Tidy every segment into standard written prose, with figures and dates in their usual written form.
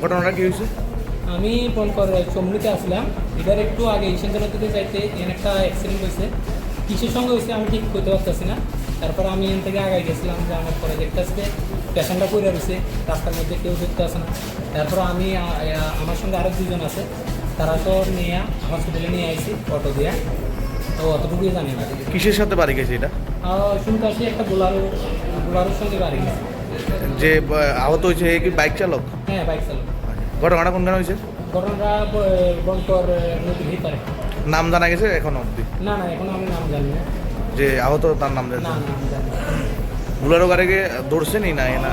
ঘটনাটা কি হয়েছে? আমি পনকর চমনিতে আসলাম, এটার একটু আগে ইসেন্দ্রনাথতে যাইতে এখানে একটা অ্যাক্সিডেন্ট হয়েছে। কিসের সঙ্গে হয়েছে আমি ঠিক করতে পারতেছি না। তারপর আমি এখান থেকে আগাই গেছিলাম, যে আমার পরে দেখতে আসতে পেশেন্টটা পড়ে রয়েছে, রাস্তার মধ্যে কেউ দেখতে আসে না। তারপর আমি আমার সঙ্গে আরও দুজন আছে, তারা তো নিয়ে হসপিটালে নিয়ে আইছি অটো দিয়ে। তো অতটুকুই জানি না। কিসের সাথে বাড়ি গেছে এটা? শুনতে আসি একটা বোলারোর সঙ্গে বাড়ি গেছে। যে আহত হয়েছে এ কি বাইক চালক? হ্যাঁ, বাইক চালক। ঘটনাটা কোনখানে হয়েছে? ঘটনাটা বনকর নদীর ভিতরে। নাম জানা গেছে এখন অবধি? না, এখন আমি নাম জানি না। যে আহত তার নাম জানেন? না, নাম জানি না। বুলারো গাড়িকে ধরছেনি না এনা?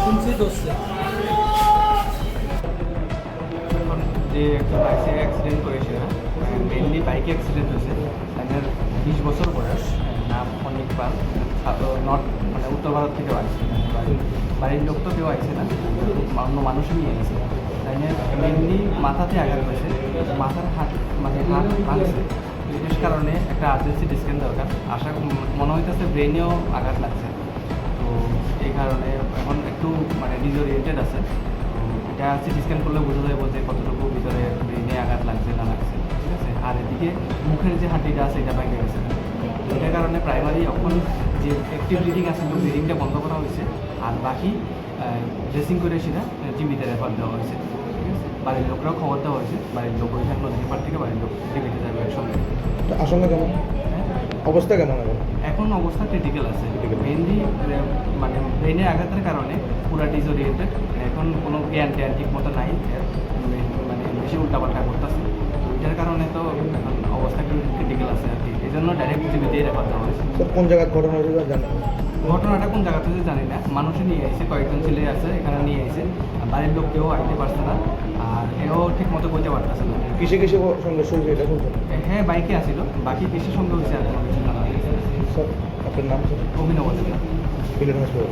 শুনছি দোষে। যে একটা বাইকে অ্যাক্সিডেন্ট করেছে, মেনলি বাইকে অ্যাক্সিডেন্ট হয়েছে। তাদের 20 বছর বয়স, নাম অনেক পাল, নর্থ মানে উত্তর ভারত থেকে আসছে। বাড়ির লোক তো কেউ আসছে না, অন্য মানুষই নিয়ে গেছে। তাই মেনলি মাথাতে আঘাত হয়েছে, মাথার হাত ভাঙছে। বিশেষ কারণে একটা আর্জেন্সি স্ক্যান দরকার। আশা মনে হইতেছে ব্রেনেও আঘাত লাগছে। তো এই কারণে এখন একটু মানে ডিসওরিয়েন্টেড আছে। এটা সিটি স্ক্যান করলে বোঝা যায় বলতে কতটুকু ভিতরে ব্রেনে আঘাত লাগছে না লাগছে, ঠিক আছে। আর এদিকে মুখের যে হাড্ডিটা আছে এটা ভেঙে গেছে। এটার কারণে প্রাইমারি এখন যে অ্যাক্টিভ ব্লিডিং আছে ব্লিডিংটা বন্ধ করা হয়েছে, আর বাকি ড্রেসিং করে সেটা জিবিতে রেফার দেওয়া হয়েছে, ঠিক আছে। বাড়ির লোকরাও খবর দেওয়া হয়েছে, বাড়ির লোক ওইখানে নদীর পাড় থেকে বাড়ির লোক জিবিতে যাবে একসঙ্গে। আশঙ্কা কেমন? অবস্থা কেমন এখন? এখন অবস্থা ক্রিটিক্যাল আছে, মেনলি মানে ব্রেনে আঘাতের কারণে পুরো ডিসওরিয়েন্টেড। এখন কোনো জ্ঞান ট্যান ঠিক মতো নাই, মানে বেশি উল্টাপাল্টা করতেছে। তো এটার কারণে তো এখন অবস্থা ক্রিটিক্যাল আছে আর কি, এই জন্য ডাইরেক্ট জিবিতেই রেফার দেওয়া হয়েছে। স্যার কোন জায়গায় ঘটনা হয়েছে জানেন? ঘটনাটা কোন জায়গা থেকে জানি না, মানুষই নিয়ে এসে কয়েকজন ছেলে আছে এখানে নিয়ে এসে, বাড়ির লোক কেউ আইতে পারছে না, আর এও ঠিক মতো বলতে পারতেছে না। কিসে কিসে সংঘর্ষ হয়েছে এটা শুনছেন? হ্যাঁ, বাইকে আসিল, বাকি কৃষির সঙ্গে হয়েছে আর কোনো কিছু জানা নেই। স্যার আপনার নাম? স্যার অভিনব বলেন না। বিলেন হাসপাতাল।